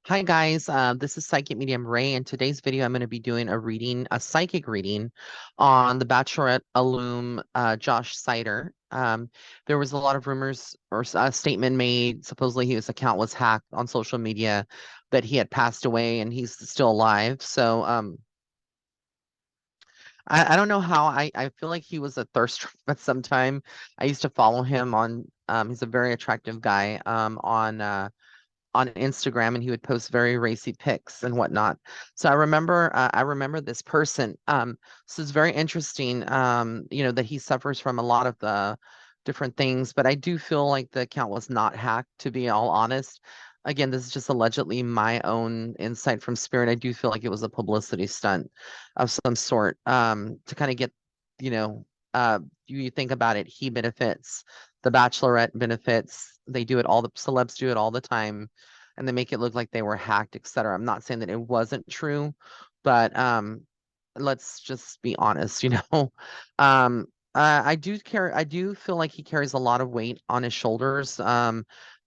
Hi guys, this is Psychic Medium Ray. In today's video, I'm going to be doing a psychic reading on the Bachelorette alum, Josh Seiter. There was a lot of rumors or a statement made, supposedly his account was hacked on social media, that he had passed away and he's still alive. I don't know how. I feel like he was a thirst trap at some time. I used to follow him he's a very attractive guy, on Instagram, and he would post very racy pics and whatnot. So I remember this person. So it's very interesting, that he suffers from a lot of the different things, but I do feel like the account was not hacked, to be all honest. Again, this is just allegedly my own insight from spirit. I do feel like it was a publicity stunt of some sort, to kind of get, you know, you think about it, he benefits, the Bachelorette benefits. They do it all, the celebs do it all the time, and they make it look like they were hacked, etc. I'm not saying that it wasn't true, but let's just be honest, Um, I do feel like he carries a lot of weight on his shoulders.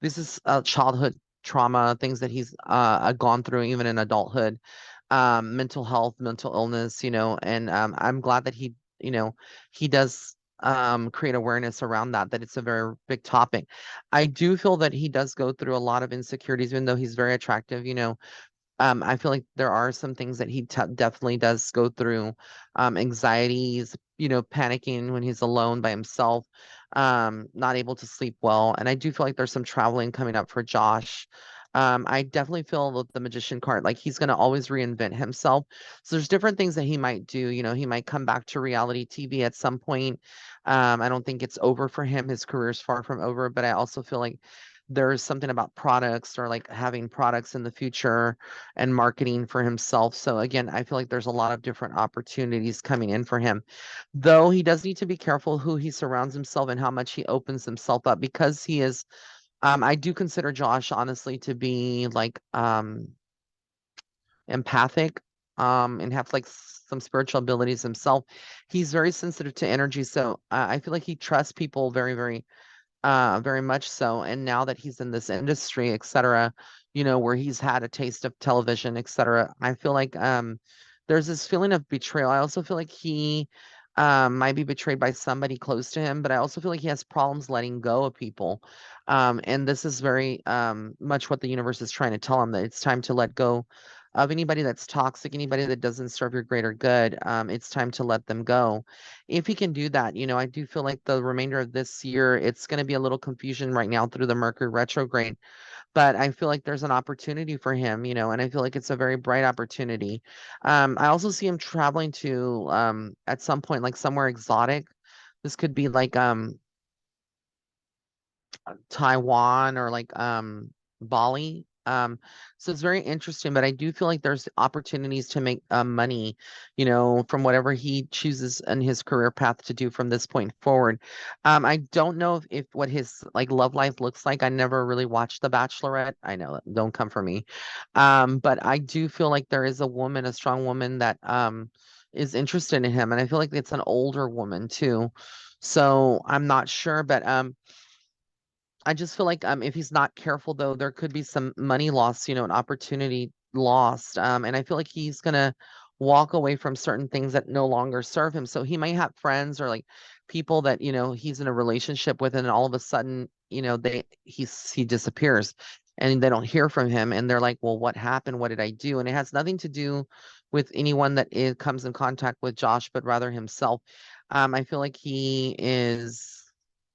This is childhood trauma, things that he's gone through even in adulthood, mental health, mental illness, and I'm glad that he does create awareness around that it's a very big topic. I do feel that he does go through a lot of insecurities, even though he's very attractive. I feel like there are some things that he definitely does go through, anxieties, panicking when he's alone by himself, not able to sleep well. And I do feel like there's some traveling coming up for Josh. I definitely feel with the magician card, like he's going to always reinvent himself. So there's different things that he might do. He might come back to reality TV at some point. I don't think it's over for him. His career is far from over, but I also feel like there's something about products, or like having products in the future and marketing for himself. So again, I feel like there's a lot of different opportunities coming in for him. Though he does need to be careful who he surrounds himself and how much he opens himself up, because he is I do consider Josh honestly to be like empathic, and have like some spiritual abilities himself. He's very sensitive to energy, so I feel like he trusts people very, very very much so. And now that he's in this industry, etc., where he's had a taste of television, etc., I feel like there's this feeling of betrayal. I also feel like he might be betrayed by somebody close to him, but I also feel like he has problems letting go of people. And this is very much what the universe is trying to tell him, that it's time to let go of anybody that's toxic, anybody that doesn't serve your greater good. It's time to let them go. If he can do that, I do feel like the remainder of this year, it's going to be a little confusion right now through the Mercury retrograde, but I feel like there's an opportunity for him, and I feel like it's a very bright opportunity. I also see him traveling to, at some point, like somewhere exotic. This could be like Taiwan, or like Bali. So it's very interesting, but I do feel like there's opportunities to make money, from whatever he chooses in his career path to do from this point forward. I don't know if what his like love life looks like. I never really watched The Bachelorette. I know, don't come for me. But I do feel like there is a woman, a strong woman that is interested in him, and I feel like it's an older woman too. So I'm not sure, but I just feel like if he's not careful, though, there could be some money loss, an opportunity lost. And I feel like he's gonna walk away from certain things that no longer serve him. So he might have friends, or like people that, he's in a relationship with, and all of a sudden, he disappears and they don't hear from him, and they're like, well, what happened? What did I do? And it has nothing to do with anyone that comes in contact with Josh, but rather himself. I feel like he's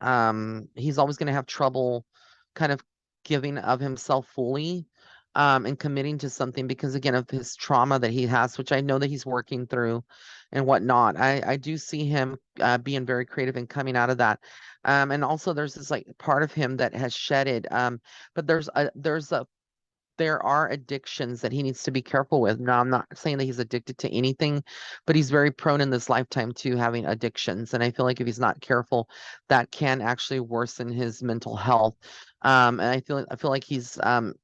always going to have trouble kind of giving of himself fully, and committing to something, because again of his trauma that he has, which I know that he's working through and whatnot. I do see him being very creative and coming out of that. And also there's this like part of him that has shedded, but there are addictions that he needs to be careful with. Now, I'm not saying that he's addicted to anything, but he's very prone in this lifetime to having addictions. And I feel like if he's not careful, that can actually worsen his mental health. And I feel like he's done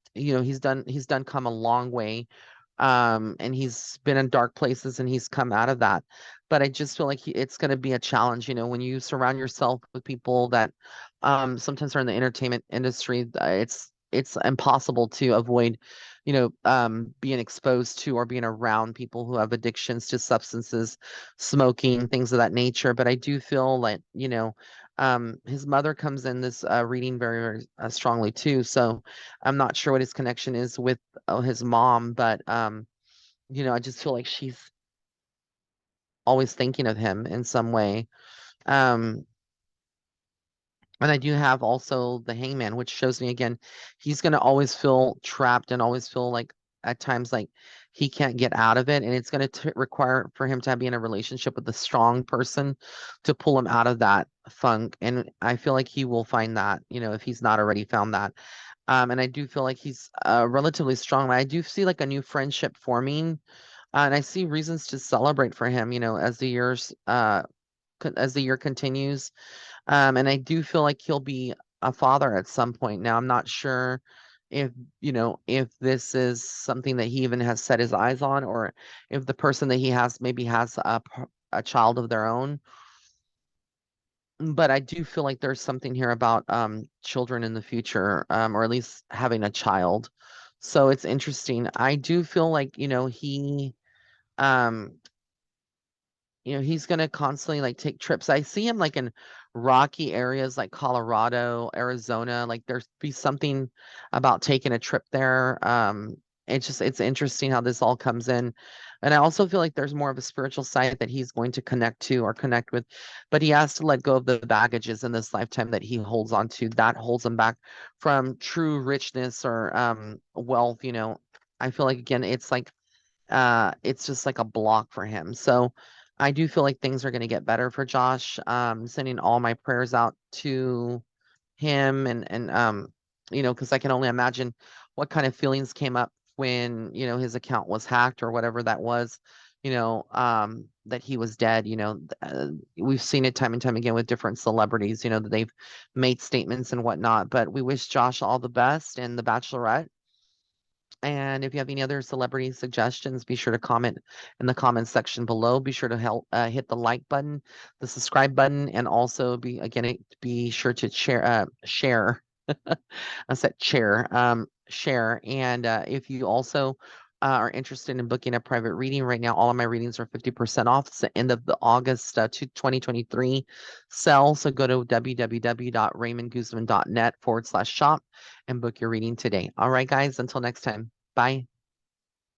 come a long way. And he's been in dark places and he's come out of that. But I just feel like it's going to be a challenge, when you surround yourself with people that sometimes are in the entertainment industry. it's impossible to avoid, being exposed to or being around people who have addictions to substances, smoking, things of that nature. But I do feel like, his mother comes in this reading very, very strongly too. So I'm not sure what his connection is with his mom, but I just feel like she's always thinking of him in some way. Um, And I do have also the hangman, which shows me again, he's going to always feel trapped and always feel like at times like he can't get out of it. And it's going to require for him to be in a relationship with a strong person to pull him out of that funk. And I feel like he will find that, if he's not already found that. And I do feel like he's relatively strong. I do see like a new friendship forming, and I see reasons to celebrate for him, as the year continues. And I do feel like he'll be a father at some point. Now, I'm not sure if, if this is something that he even has set his eyes on, or if the person that he has maybe has a child of their own. But I do feel like there's something here about children in the future, or at least having a child. So it's interesting. I do feel like, um, he's gonna constantly like take trips. I see him like in rocky areas like Colorado, Arizona. Like there's be something about taking a trip there. It's interesting how this all comes in. And I also feel like there's more of a spiritual side that he's going to connect to or connect with, but he has to let go of the baggages in this lifetime that he holds on to that holds him back from true richness or wealth. I feel like again, it's just like a block for him. So I do feel like things are going to get better for Josh. Sending all my prayers out to him and because I can only imagine what kind of feelings came up when, his account was hacked or whatever that was, that he was dead. We've seen it time and time again with different celebrities, that they've made statements and whatnot. But we wish Josh all the best and The Bachelorette. And if you have any other celebrity suggestions, be sure to comment in the comments section below. Be sure to hit the like button, the subscribe button, and also be sure to share. I said share. And if you also are interested in booking a private reading right now, all of my readings are 50% off. It's the end of the August 2023 sale. So go to www.raymondguzman.net/shop and book your reading today. All right, guys, until next time. Bye.